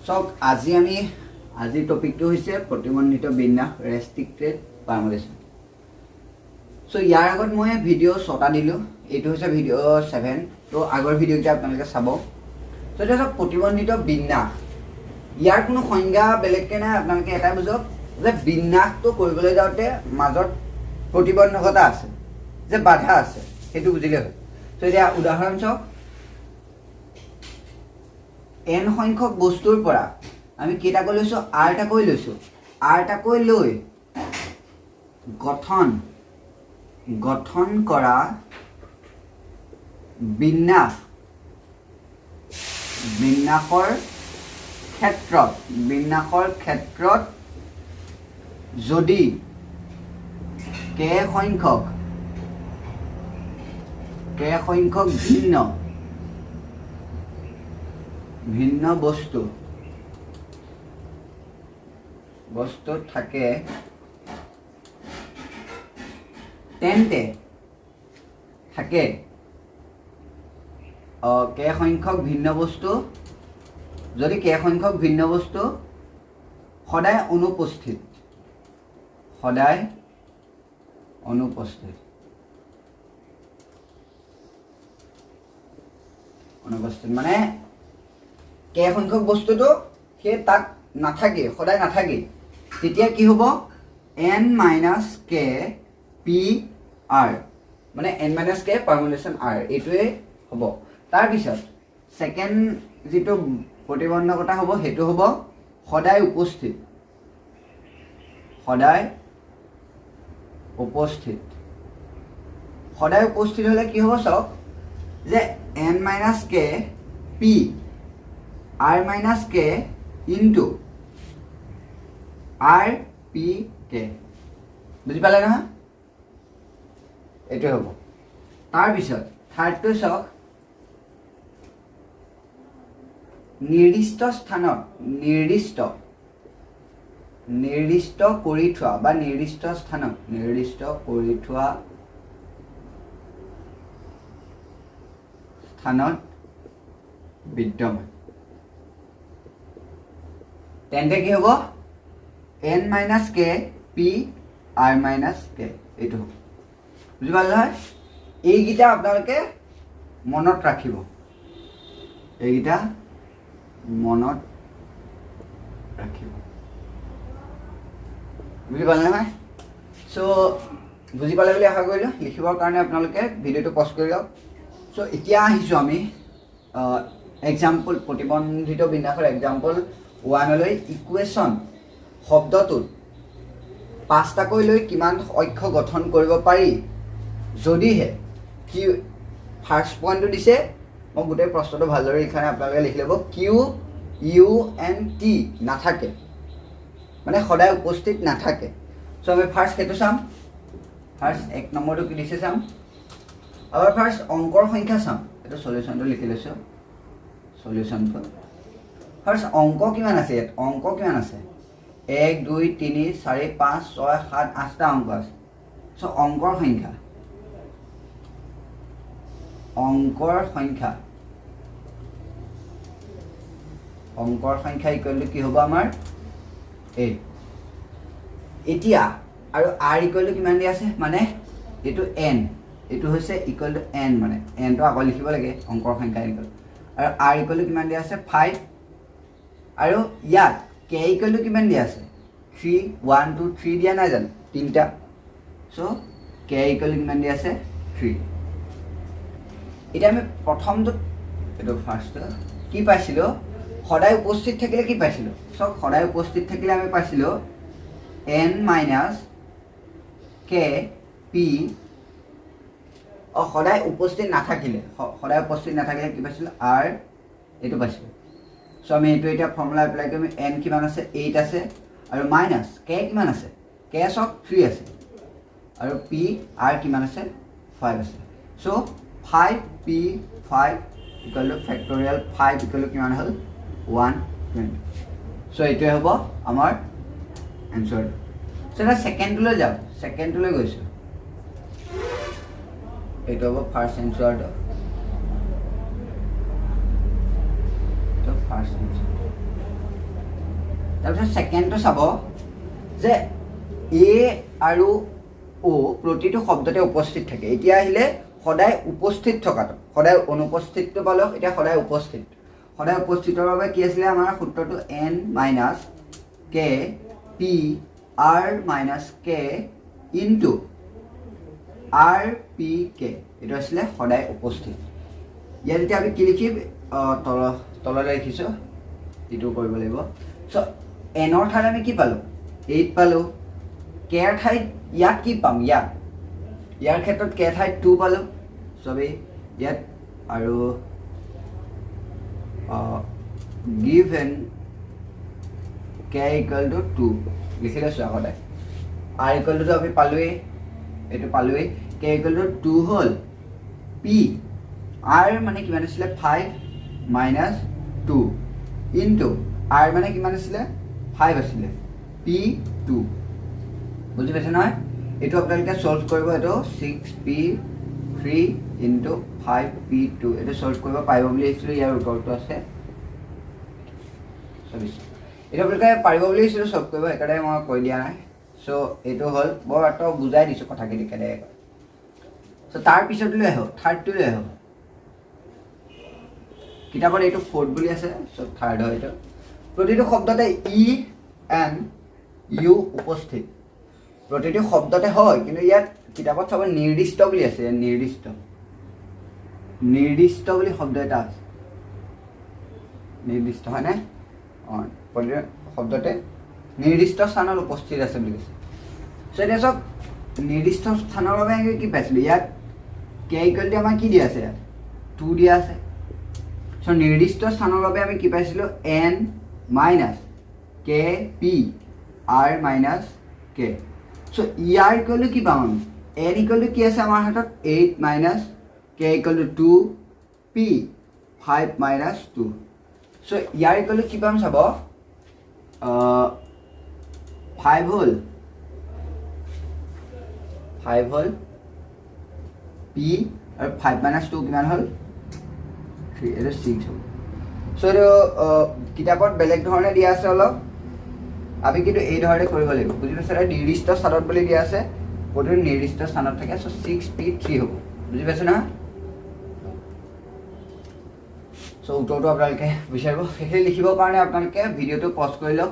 চাওক আজিৰ টপিকটো হৈছে প্ৰতিবন্ধিত বিন্যাস ৰেষ্ট্ৰিক্টেড পাৰ্মুলেশ্যন। সো ইয়াৰ আগত মই ভিডিঅ' 6টা দিলোঁ, এইটো হৈছে ভিডিঅ' 7। তো আগৰ ভিডিঅ'কেইটা আপোনালোকে চাব। তো এতিয়া চাওক প্ৰতিবন্ধিত বিন্যাস, ইয়াৰ কোনো সংজ্ঞা বেলেগকৈ নাই। আপোনালোকে এটাই বুজক যে বিন্যাসটো কৰিবলৈ যাওঁতে মাজত প্ৰতিবন্ধকতা আছে, যে বাধা আছে, সেইটো বুজিলে হয়। তো এতিয়া উদাহৰণ চাওক, n সংখ্যক বস্তুৰ পৰা আমি কেইটাকৈ লৈছোঁ, rটাকৈ লৈছোঁ। rটাকৈ লৈ গঠন কৰা বিন্যাসৰ ক্ষেত্ৰত যদি k সংখ্যক ভিন্ন বস্তু থাকে, তেন্তে থাকে k সংখ্যক ভিন্ন বস্তু, যদি k সংখ্যক ভিন্ন বস্তু সদায় অনুপস্থিত মানে k সংখ্যক বস্তুটো সেই তাত নাথাকে, সদায় নাথাকে, তেতিয়া কি হ'ব n - k p r, মানে n - k পাৰ্মুলেশ্যন r, এইটোৱে হ'ব। তাৰপিছত ছেকেণ্ড যিটো প্ৰতিবন্ধকতা হ'ব সেইটো হ'ব সদায় উপস্থিত হ'লে কি হ'ব চাওক, যে n - k p r - k into r p k, বুজি পালে নহয়? এইটোৱে হ'ব। তাৰপিছত থাৰ্ডটো চাওক, নিৰ্দিষ্ট স্থানত নিৰ্দিষ্ট কৰি থোৱা বা নিৰ্দিষ্ট স্থানত বিদ্যমান, তেন্তে কি হ'ব n - k p r - k, এইটো হ'ব। বুজি পালে নহয়? এইকেইটা আপোনালোকে মনত ৰাখিব, বুজি পালে নহয়? চ' বুজি পালে বুলি আশা কৰিলোঁ। লিখিবৰ কাৰণে আপোনালোকে ভিডিঅ'টো পজ কৰি লওক। চ' এতিয়া আহিছোঁ আমি এক্সাম্পল, প্ৰতিবন্ধিত বিন্যাসৰ এক্সাম্পল 1লৈ। ইকুৱেশ্যন শব্দটোত 5টাকৈ লৈ কিমান অক্ষ গঠন কৰিব পাৰি যদিহে, কি ফাৰ্ষ্ট পইণ্টটো দিছে, মই গোটেই প্ৰশ্নটো ভালদৰে লিখা নাই, আপোনালোকে লিখি ল'ব। কিউ ইউ এন টি নাথাকে, মানে সদায় উপস্থিত নাথাকে। চ' আমি ফাৰ্ষ্ট সেইটো চাম। ফাৰ্ষ্ট 1 নম্বৰটো কি দিছে চাম। আৰু ফাৰ্ষ্ট অংকৰ সংখ্যা চাম। এইটো চলিউশ্যনটো লিখি লৈছোঁ, চলিউশ্যনটো। ফাৰ্ষ্ট অংক কিমান আছে ইয়াত, 1 2 3 4 5 6 7 8টা অংক আছে। চ' অংকৰ সংখ্যা ইকুৱেল টু কি হ'ব আমাৰ a। এতিয়া আৰু r ইকুৱেল টু কিমান দিয়া আছে, মানে এইটো n, এইটো হৈছে ইকুৱেল টু n, মানে nটো আকৌ লিখিব লাগে, অংকৰ সংখ্যা ইকুৱেল। আৰু r ইকুৱেল টু কিমান দিয়া আছে 5, আৰু ইয়াত k ইকুৱেল টু কিমান দিয়া আছে 3, 1 2 3 দিয়া নাই জানো, 3টা। চ' k ইকুৱেল টু কিমান দিয়া আছে 3। এতিয়া আমি প্ৰথমটোত, এইটো ফাৰ্ষ্টটো কি পাইছিলোঁ, সদায় উপস্থিত থাকিলে কি পাইছিলোঁ, চব সদায় উপস্থিত থাকিলে আমি পাইছিলোঁ n - k p, সদায় উপস্থিত নাথাকিলে কি পাইছিলোঁ r, এইটো পাইছিলোঁ। চ' আমি এইটো এতিয়া ফৰ্মুলা এপ্লাই কৰিম। n কিমান আছে 8 আছে, আৰু মাইনাছ k কিমান আছে, k চব 3 আছে, আৰু p r কিমান আছে 5 আছে। চ' 5p 5 equal to factorial 5 equal to কিমান হ'ল 120। চ' এইটোৱে হ'ব আমাৰ এনচাৰটো। চ' এতিয়া ছেকেণ্ডটোলৈ যাওঁ, ছেকেণ্ডটোলৈ গৈছোঁ। এইটো হ'ব ফাৰ্ষ্ট এনচাৰটো, ফাৰ্ষ্ট এনচাৰ। তাৰপিছত ছেকেণ্ডটো চাব যে এ আৰু ও প্ৰতিটো শব্দতে উপস্থিত থাকে এতিয়া আহিলে সদায় উপস্থিত থকাটো সদায় অনুপস্থিতটো পালোঁ এতিয়া সদায় উপস্থিতৰ বাবে কি আছিলে আমাৰ সূত্ৰটো n minus K P R minus K into R P K এইটো আছিলে সদায় উপস্থিত ইয়াত এতিয়া আমি কি লিখিম তললৈ লিখিছোঁ এইটো কৰিব লাগিব চ' এনৰ ঠাইত আমি কি পালোঁ 8 পালোঁ কেৰ ঠাইত ইয়াত কি পাম ইয়াৰ ক্ষেত্ৰত কে ঠাইত 2 পালোঁ চবেই ইয়াত আৰু given k equal to 2 লিখি লৈছোঁ আগতে r equal to আমি পালোৱেই এইটো পালোৱেই k equal to 2 হ'ল p r মানে কিমান আছিলে 5 minus 2 into r মানে কিমান আছিলে 5 আছিলে p 2 বুজি পাইছে নহয় এইটো আপোনালোকে সলভ কৰিব এইটো 6p 3 into 5p2 এইটো সলভ কৰিব পাৰিব বুলি আহিছিলোঁ ইয়াৰ উত্তৰটো আছে এইটো আপোনালোকে পাৰিব বুলি আহিছিলোঁ সলভ কৰিব সেইকাৰণে মই কৈ দিয়া নাই চ' এইটো হ'ল বৰ এটা বুজাই দিছোঁ কথাখিনি কেনেকৈ চ' তাৰপিছত লৈ আহোঁ থাৰ্ডটো লৈ আহোঁ কিতাপত এইটো ফ'ৰ্থ বুলি আছে চ' থাৰ্ড হয় এইটো প্ৰতিটো শব্দতে ই এন ইউ উপস্থিত প্ৰতিটো শব্দতে হয় কিন্তু ইয়াত কিতাপত চাব নিৰ্দিষ্ট বুলি আছে নিৰ্দিষ্ট বুলি শব্দ এটা আছে নিৰ্দিষ্ট হয়নে অঁ প্ৰতিটো শব্দতে নিৰ্দিষ্ট স্থানত উপস্থিত আছে বুলি কৈছে চ' এতিয়া চাওক নিৰ্দিষ্ট স্থানৰ বাবে আমি কি পাইছিলোঁ ইয়াত কে ইকুৱেল টু আমাৰ কি দিয়া আছে ইয়াত 2 দিয়া আছে চ' নিৰ্দিষ্ট স্থানৰ বাবে আমি কি পাইছিলোঁ N minus K P R minus K so' year equal to কি পাম আমি এন ইকুৱেল টু কি আছে আমাৰ হাতত 8 minus K equal to 2 P 5 minus 2 so' year equal to কি পাম চাব 5 হ'ল পি আৰু 5 মাইনাছ 2 কিমান হ'ল 3 এইটো 6 হ'ল চ' এইটো কিতাপত বেলেগ ধৰণে দিয়া আছে অলপ আমি কিন্তু এই ধৰণে কৰিব লাগিব বুজি পাইছে নিৰ্দিষ্ট স্থানত বুলি দিয়া আছে প্ৰতিটো নিৰ্দিষ্ট স্থানত থাকে চ' 6p3 হ'ব বুজি পাইছে নহয় চ' উত্তৰটো আপোনালোকে বিচাৰিব সেইখিনি লিখিবৰ কাৰণে আপোনালোকে ভিডিঅ'টো পজ কৰি লওক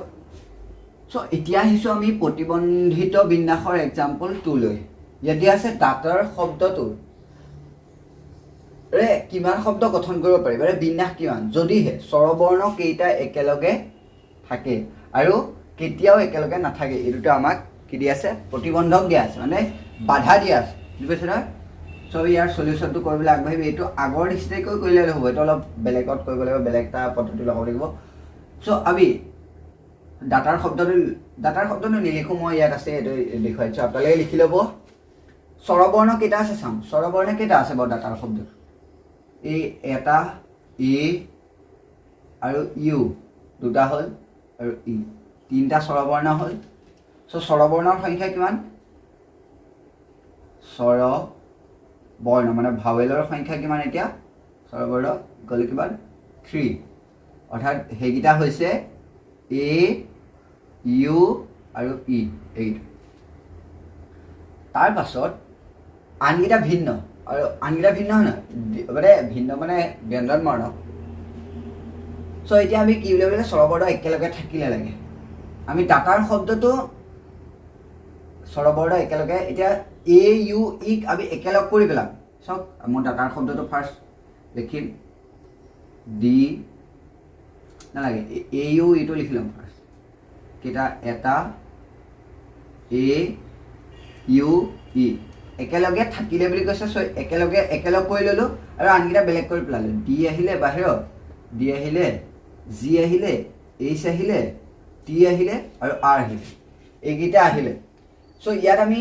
চ' এতিয়া আহিছোঁ আমি প্ৰতিবন্ধিত বিন্যাসৰ এক্সাম্পল 2 লৈ ইয়াত দিয়া আছে দাঁতৰ শব্দটোৰ কিমান শব্দ গঠন কৰিব পাৰি মানে বিন্যাস কিমান যদিহে স্বৰবৰ্ণ কেইটা একেলগে থাকে আৰু কেতিয়াও একেলগে নাথাকে এইটোতে আমাক কি দিয়া আছে প্ৰতিবন্ধক দিয়া আছে মানে বাধা দিয়া আছে বুজি পাইছে নহয় চ' ইয়াৰ সলিউশ্যনটো কৰিবলৈ আগবাঢ়িব এইটো আগৰ নিচিনাকৈ কৰিলে হ'ব এইটো অলপ বেলেগত কৰিব লাগিব বেলেগ এটা পদ্ধতি লগাব লাগিব চ' আমি দাঁতাৰ শব্দটো নিলিখোঁ মই ইয়াত আছে এইটো দেখুৱাইছোঁ আপোনালোকে লিখি ল'ব স্বৰবৰ্ণ কেইটা আছে চাম স্বৰবৰ্ণ কেইটা আছে বাৰু দাঁতাৰ শব্দটো এই এটা এ আৰু ইউ দুটা হ'ল আৰু ই তিনিটা স্বৰবৰ্ণ হ'ল চ' স্বৰবৰ্ণৰ সংখ্যা কিমান স্বৰবৰ্ণ মানে ভাৱেলৰ সংখ্যা কিমান এতিয়া স্বৰবৰ্ণ গ'লে কিমান 3 অৰ্থাৎ সেইকেইটা হৈছে এ ইউ আৰু ই এইকেইটা তাৰ পাছত আনকেইটা ভিন্ন আৰু আনকেইটা ভিন্ন হয় নহয় মানে ভিন্ন মানে ব্যঞ্জন বৰ্ণ চ' এতিয়া আমি কি বুলি ক'লে স্বৰবৰ্ণ একেলগে থাকিলে লাগে আমি দাঁতাৰ শব্দটো স্বৰবৰ্ণ একেলগে এতিয়া এ ইউ ইক আমি একেলগ কৰি পেলাম চাওক মই দাঁতাৰ শব্দটো ফাৰ্ষ্ট লিখিম ডি নালাগে এ ইউ ইটো লিখি ল'ম ফাৰ্ষ্ট কেইটা এটা এ ইউ ই একেলগে থাকিলে বুলি কৈছে চ' একেলগ কৰি ল'লোঁ আৰু আনকেইটা বেলেগ কৰি পেলালোঁ ডি আহিলে বাহিৰত ডি আহিলে জি আহিলে এইচ আহিলে টি আহিলে আৰু আৰ আহিলে এইকেইটা আহিলে চ' ইয়াত আমি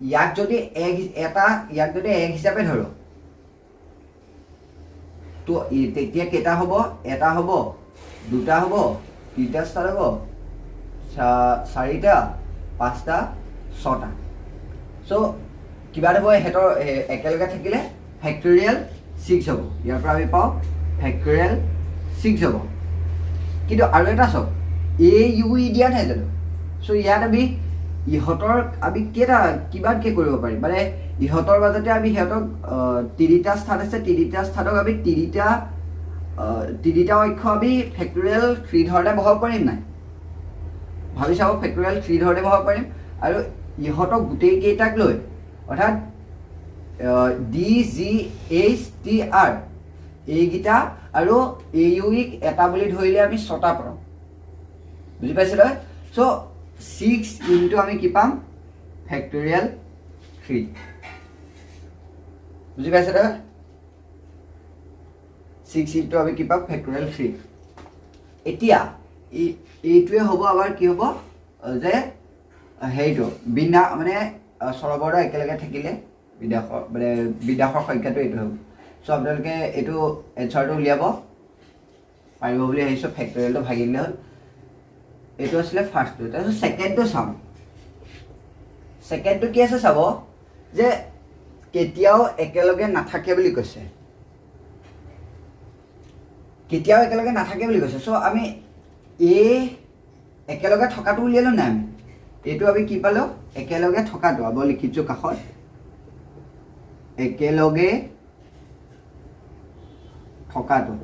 ইয়াক যদি এক হিচাপে ধৰোঁ তো তেতিয়া কেইটা হ'ব এটা হ'ব দুটা হ'ব তিনিটা ষ্টাৰ হ'ব চাৰিটা পাঁচটা ছটা চ' কিবা এটা হ'ব সিহঁতৰ একেলগে থাকিলে ফেক্টৰিয়েল 6 হ'ব ইয়াৰ পৰা আমি পাওঁ ফেক্টৰিয়েল 6 হ'ব কিন্তু আৰু এটা চাওক AUE দিয়া নাই জানো চ' ইয়াত আমি ইহঁতৰ আমি কেইটা কিমানকৈ কৰিব পাৰিম মানে ইহঁতৰ মাজতে আমি সিহঁতক তিনিটা স্থান আছে তিনিটা স্থানক আমি তিনিটা অক্ষ আমি ফেক্টৰিয়েল 3 ধৰণে বহাব পাৰিম নাই ভাবি চাব ফেক্টৰিয়েল 3 ধৰণে বহাব পাৰিম আৰু ইহঁতক গোটেইকেইটাক লৈ অৰ্থাৎ DGHTR এইকেইটা আৰু AUEক এটা বুলি ধৰিলে আমি 6টা পাম বুজি পাইছে নহয় চ' 6 ইনটু আমি কি পাম ফেক্টৰিয়েল 3 বুজি পাইছে নহয় 6 ইনটু আমি কি পাম ফেক্টৰিয়েল 3 এতিয়া এইটোৱে হ'ব আমাৰ কি হ'ব যে হেৰিটো বিনা মানে চৰবৰটো একেলগে থাকিলে বিন্যাসৰ সংখ্যাটো এইটো হ'ব চ' আপোনালোকে এইটো এনচাৰটো উলিয়াব পাৰিব বুলি ভাবিছোঁ ফেক্টৰিয়েলটো ভাগি দিলে হ'ল এইটো আছিলে ফাৰ্ষ্টটো তাৰপিছত ছেকেণ্ডটো চাম ছেকেণ্ডটো কি আছে চাব যে কেতিয়াও একেলগে নাথাকে বুলি কৈছে কেতিয়াও একেলগে নাথাকে বুলি কৈছে চ' আমি একেলগে থকাটো উলিয়ালো নাই আমি এইটো আমি কি পালোঁ একেলগে থকাটো আমি লিখিছোঁ কাষত একেলগে থকাটো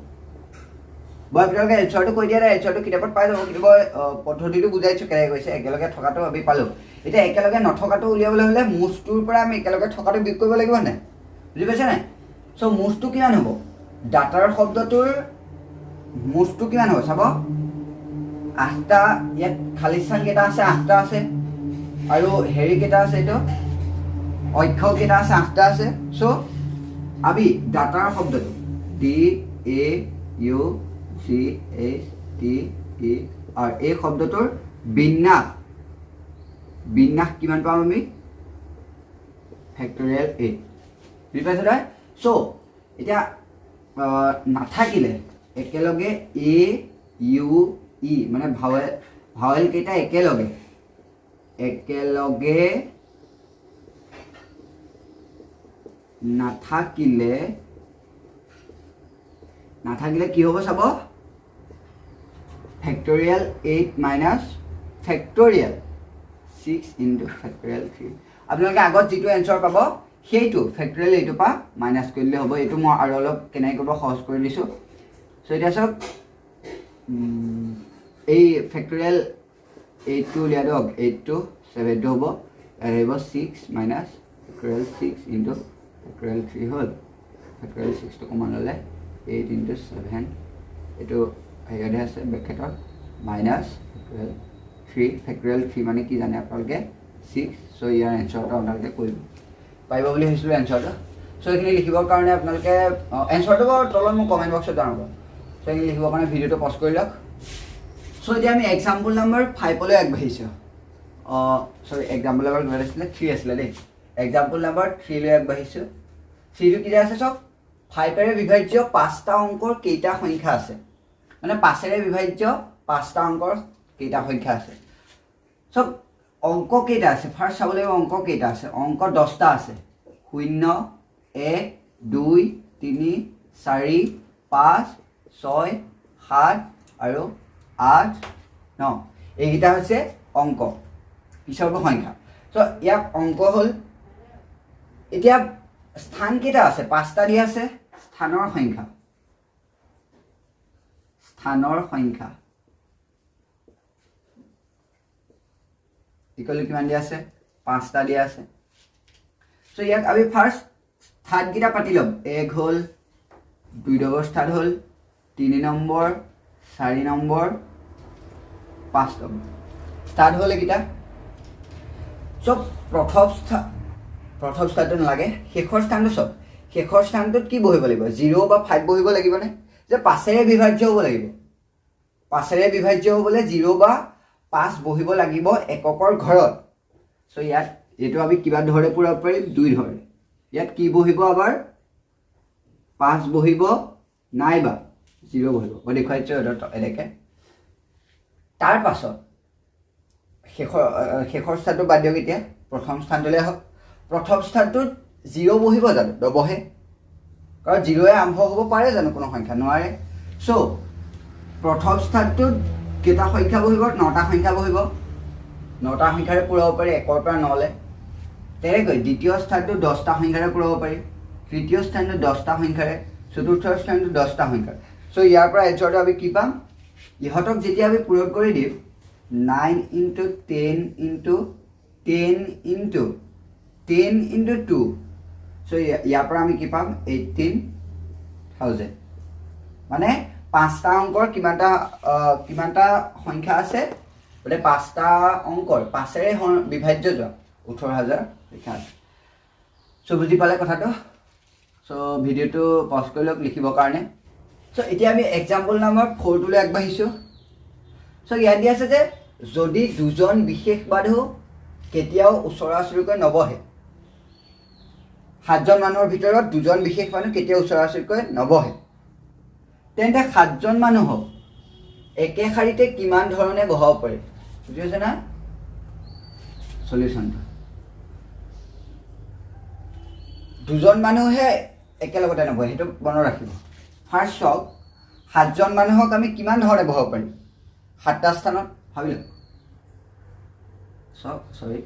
মই আপোনালোকে এনচাৰটো কৈ দিয়া নাই এনচাৰটো কিতাপত পাই যাব কিন্তু মই পদ্ধতিটো বুজাইছোঁ কেনেকৈ কৈছে একেলগে থকাটো আমি পালোঁ এতিয়া একেলগে নথকাটো উলিয়াবলৈ হ'লে মুঠটোৰ পৰা আমি একেলগে থকাটো বিয়োগ কৰিব লাগিব নাই বুজি পাইছে নাই চ' মুঠটো কিমান হ'ব ডাটাৰ শব্দটোৰ মুঠটো কিমান হ'ব চাব 8টা ইয়াত খালী স্থান কেইটা আছে 8টা আছে আৰু হেৰি কেইটা আছে এইটো অক্ষ কেইটা আছে 8টা আছে চ' আমি ডাটাৰ শব্দটো DAUGHTER এই শব্দটোৰ বিন্যাস কিমান পাম আমি ফেক্টৰিয়েল 8 বুজি পাইছে নহয় চ' এতিয়া নাথাকিলে একেলগে AUE মানে ভাৱেল কেইটা একেলগে নাথাকিলে কি হ'ব চাব factorial 8 minus factorial 6 into factorial 3 আপোনালোকে আগত যিটো এনচাৰ পাব সেইটো ফেক্টৰিয়েল 8ৰ পৰা মাইনাছ কৰি দিলে হ'ব এইটো মই আৰু অলপ কেনেকৈ কৰিব সহজ কৰি দিছোঁ চ' এতিয়া চাওক এই ফেক্টৰিয়েল 8টো উলিয়াই দিয়ক 8 to 7টো হ'ব আহিব 6 মাইনাছ ফেক্টৰিয়েল 6 ইনটু ফেক্টৰিয়েল 3 হ'ল ফেক্টৰিয়েল 6টো কমন ল'লে 8 into 7 এইটো হেৰিয়তে আছে ব্ৰেকেটত মাইনাছ ফেক্টৰিয়েল 3 মানে কি জানে আপোনালোকে 6 চ' ইয়াৰ এনচাৰটো আপোনালোকে কৰিব পাৰিব বুলি ভাবিছিলোঁ এনচাৰটো চ' এইখিনি লিখিবৰ কাৰণে আপোনালোকে এনচাৰটো বাৰু তলত মোক কমেণ্ট বক্সত জনাব চ' এইখিনি লিখিবৰ কাৰণে ভিডিঅ'টো পজ কৰি লওক চ' এতিয়া আমি এক্সাম্পল নম্বৰ 5লৈ আগবাঢ়িছোঁ চৰি এক্সাম্পল নম্বৰ কিমান আছিলে 3 আছিলে দেই এক্সাম্পল নম্বৰ 3লৈ আগবাঢ়িছোঁ 3টো কি আছে চাওক 5ৰে বিভাজ্য 5টা অংকৰ কেইটা সংখ্যা আছে মানে 5ৰে বিভাজ্য 5টা অংকৰ কেইটা সংখ্যা আছে চব অংক কেইটা আছে ফাৰ্ষ্ট চাব লাগিব অংক কেইটা আছে অংক 10টা আছে 0 1 2 3 4 5 6 7 আৰু 8 9 এইকেইটা হৈছে অংক পিছৰটো সংখ্যা চ' ইয়াক অংক হ'ল এতিয়া স্থান কেইটা আছে 5টা দিয়া আছে স্থানৰ সংখ্যা ইকুৱেল কিমান দিয়া আছে 5টা দিয়া আছে চ' ইয়াক আমি ফাৰ্ষ্ট স্থানকেইটা পাতি ল'ম 1 হ'ল 2 নম্বৰ স্থান হ'ল 3 নম্বৰ 4 নম্বৰ 5 নম্বৰ স্থান হ'ল এইকেইটা চ' প্ৰথম স্থানটো নালাগে শেষৰ স্থানটো চব শেষৰ স্থানটোত কি বহিব লাগিব 0 বা 5 বহিব লাগিবনে যে 5ৰে বিভাজ্য হ'ব লাগিব 5ৰে বিভাজ্য হ'বলৈ 0 বা 5 বহিব লাগিব এককৰ ঘৰত চ' ইয়াত এইটো আমি কিমান ধৰণে পূৰাব পাৰিম 2 ধৰণে ইয়াত কি বহিব আমাৰ 5 বহিব নাইবা 0 বহিব মই দেখুৱাইছোঁ এনেকৈ তাৰ পাছত শেষৰ স্থানটো বাদ দিয়ক এতিয়া প্ৰথম স্থানটোলৈ আহক প্ৰথম স্থানটোত 0 বহিব জানো নবহে কাৰণ 0ৰে আৰম্ভ হ'ব পাৰে জানো কোনো সংখ্যা নোৱাৰে চ' প্ৰথম স্থানটোত কেইটা সংখ্যা বহিব 9টা সংখ্যা বহিব 9টা সংখ্যাৰে পুৰাব পাৰি 1ৰ পৰা 9লে তেনেকৈ দ্বিতীয় স্থানটো 10টা সংখ্যাৰে পুৰাব পাৰি তৃতীয় স্থানটো 10টা সংখ্যাৰে চতুৰ্থ স্থানটো 10টা সংখ্যাৰে সো ইয়াৰ পৰা এনসাৰটো আমি কি পাম ইহতক যেতিয়া আমি পূৰণ কৰি দিম 9 * 10 * 10 * 10 * 2 সো ইয়াৰ পৰা আমি কি পাম 18000 মানে পাঁচটা অংকৰ কিমানটা সংখ্যা আছে মানে পাঁচটা অংকৰ পাঁচেৰে বিভাজ্য যোৱা 18000 লিখা আছে সো বুজি পালে কথাটো সো ভিডিওটো পজ কৰি লওক লিখিবৰ কাৰণে সো এতিয়া আমি এক্সাম্পল নম্বৰ 4 টোলৈ আগবাঢ়িছোঁ সো ইয়াত দিয়া আছে যে যদি দুজন বিশেষ বাধু কেতিয়াও ওচৰা ওচৰিকৈ নবহে 7জন মানুহৰ ভিতৰত দুজন বিশেষ মানুহ কেতিয়াও ওচৰা ওচৰিকৈ নবহে তেন্তে 7জন মানুহক একে শাৰীতে কিমান ধৰণে বহাব পাৰি বুজি আছে না সলিউশনটো দুজন মানুহে একেলগতে নবহে সেইটো মনত ৰাখিব ফাৰ্ষ্ট চাওক 7জন মানুহক আমি কিমান ধৰণে বহাব পাৰিম 7টা স্থানত ভাবি লওক সৰি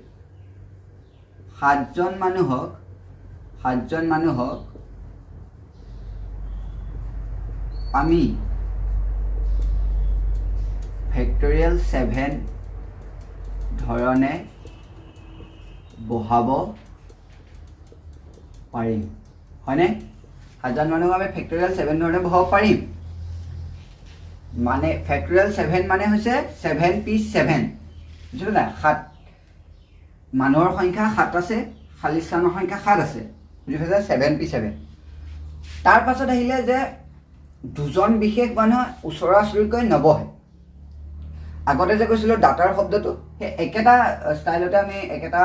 7জন মানুহক আমি ফেক্টৰিয়েল 7 ধৰণে বহাব পাৰিম হয়নে 7জন মানুহক আমি ফেক্টৰিয়েল 7 ধৰণে বহাব পাৰিম মানে ফেক্টৰিয়েল 7 মানে হৈছে 7p7 বুজিলে না 7 মানুহৰ সংখ্যা 7 আছে খালি স্থানৰ সংখ্যা 7 আছে বুজি পাইছা 7p7 তাৰ পাছত আহিলে যে দুজন বিশেষ মানুহ ওচৰা ওচৰিকৈ নবহে আগতে যে কৈছিলোঁ ডাটাৰ শব্দটো সেই একেটা ষ্টাইলতে আমি একেটা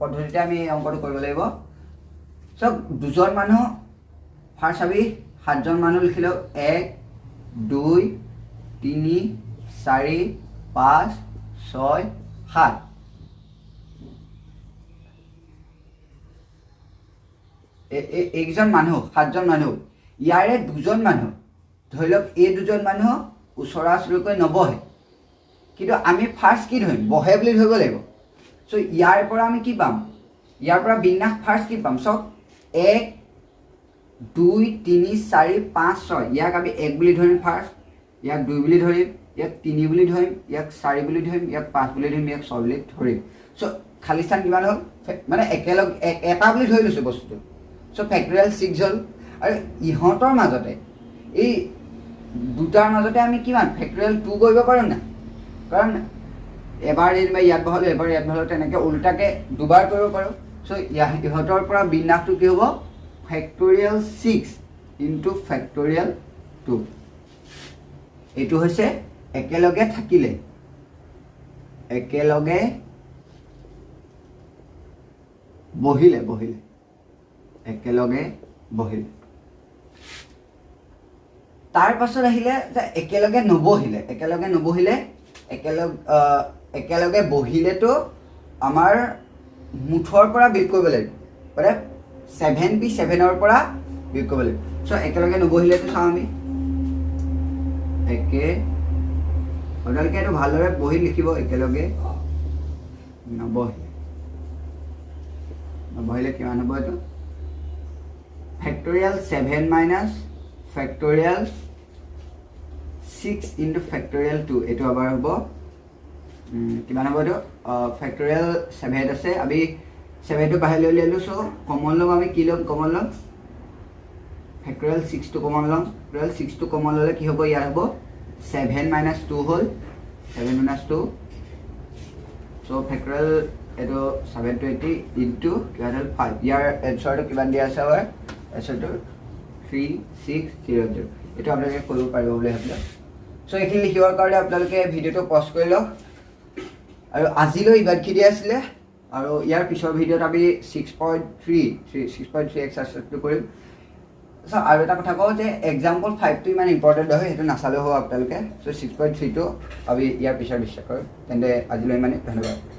পদ্ধতিতে আমি অংকটো কৰিব লাগিব সব দুজন মানুহ ফাৰ্ষ্ট আমি 7জন মানুহ লিখিলোঁ 1 2 3 4 5 6 7 একজন মানুহ 7জন মানুহ ইয়াৰে দুজন মানুহ ধৰি লওক এই দুজন মানুহ ওচৰা ওচৰিকৈ নবহে কিন্তু আমি ফাৰ্ষ্ট কি ধৰিম বহে বুলি ধৰিব লাগিব সো ইয়াৰ পৰা আমি কি পাম ইয়াৰ পৰা বিন্যাস ফাৰ্ষ্ট কি পাম সব 1 2 3 4 5 6 ইয়াক আমি 1 বুলি ধৰিম ফাৰ্ষ্ট ইয়াক 2 বুলি ধৰিম ইয়াক 3 বুলি ধৰিম ইয়াক 4 বুলি ধৰিম ইয়াক 5 বুলি ধৰিম ইয়াক 6 বুলি ধৰিম সো খালি স্থান কিমান হ'ল মানে একেলগ এটা বুলি ধৰি লৈছোঁ বস্তুটো সো ফেক্টৰিয়েল 6 হ'ল আৰু ইহঁতৰ মাজতে এই দুটাৰ মাজতে আমি কিমান ফেক্টৰিয়েল 2 কৰিব পাৰোঁ না কাৰণ এবাৰ ইয়াত বহালোঁ এবাৰ ইয়াত বহালোঁ তেনেকৈ উল্টাকৈ দুবাৰ কৰিব পাৰোঁ সো ইহঁতৰ পৰা বিন্যাসটো কি হ'ব ফেক্টৰিয়েল 6 ইনটু ফেক্টৰিয়েল 2 এইটো হৈছে একেলগে থাকিলে একেলগে বহিলে একেলগে বহিলে তাৰ পাছত আহিলে যে একেলগে নবহিলে একেলগে বহিলেতো আমাৰ মুঠৰ পৰা বিয়োগ কৰিব লাগিব মানে 7p7ৰ পৰা বিয়োগ কৰিব লাগিব সো একেলগে নবহিলেতো চাওঁ আমি আপোনালোকে এইটো ভালদৰে বহি লিখিব একেলগে নবহিলে কিমান হ'ব এইটো factorial 7 minus factorial 6 into factorial 2 এইটো আবাৰ হ'ব কিমান হ'ব এইটো ফেক্টৰিয়েল 7 আছে আমি 7 টো বাহিৰলৈ উলিয়ালো সো কমন ল'ম আমি কি ল'ম কমন ল'ম ফেক্টৰিয়েল 6 টো কমন ল'ম ফেক্টৰিয়েল 6 টো কমন ল'লে কি হ'ব ইয়াৰ হ'ব 7 মাইনাছ 2 হ'ল 7 মাইনাছ 2 সো ফেক্টৰিয়েল এইটো 720 ইনটু কিমান হ'ল 5 ইয়াৰ এনসাৰটো কিমান দিয়া আছে হয় এনসাৰটো 3600 এইটো আপোনালোকে কৰিব পাৰিব বুলি ভাবিলোঁ সো এইখিনি লিখিবৰ কাৰণে আপোনালোকে ভিডিঅ'টো পজ কৰি লওক আৰু আজিলৈ ইমানখিনি আছিলে আৰু ইয়াৰ পিছৰ ভিডিঅ'ত আমি 6.3 এক্সাৰচাইজটো কৰিম সো আৰু এটা কথা কওঁ যে এক্সাম্পল 5টো ইমান ইম্পৰ্টেণ্ট হয় সেইটো নাচালেও হ'ব আপোনালোকে সো 6.3টো আমি ইয়াৰ পিছত বিশ্বাস কৰোঁ তেন্তে আজিলৈ ইমানেই ধন্যবাদ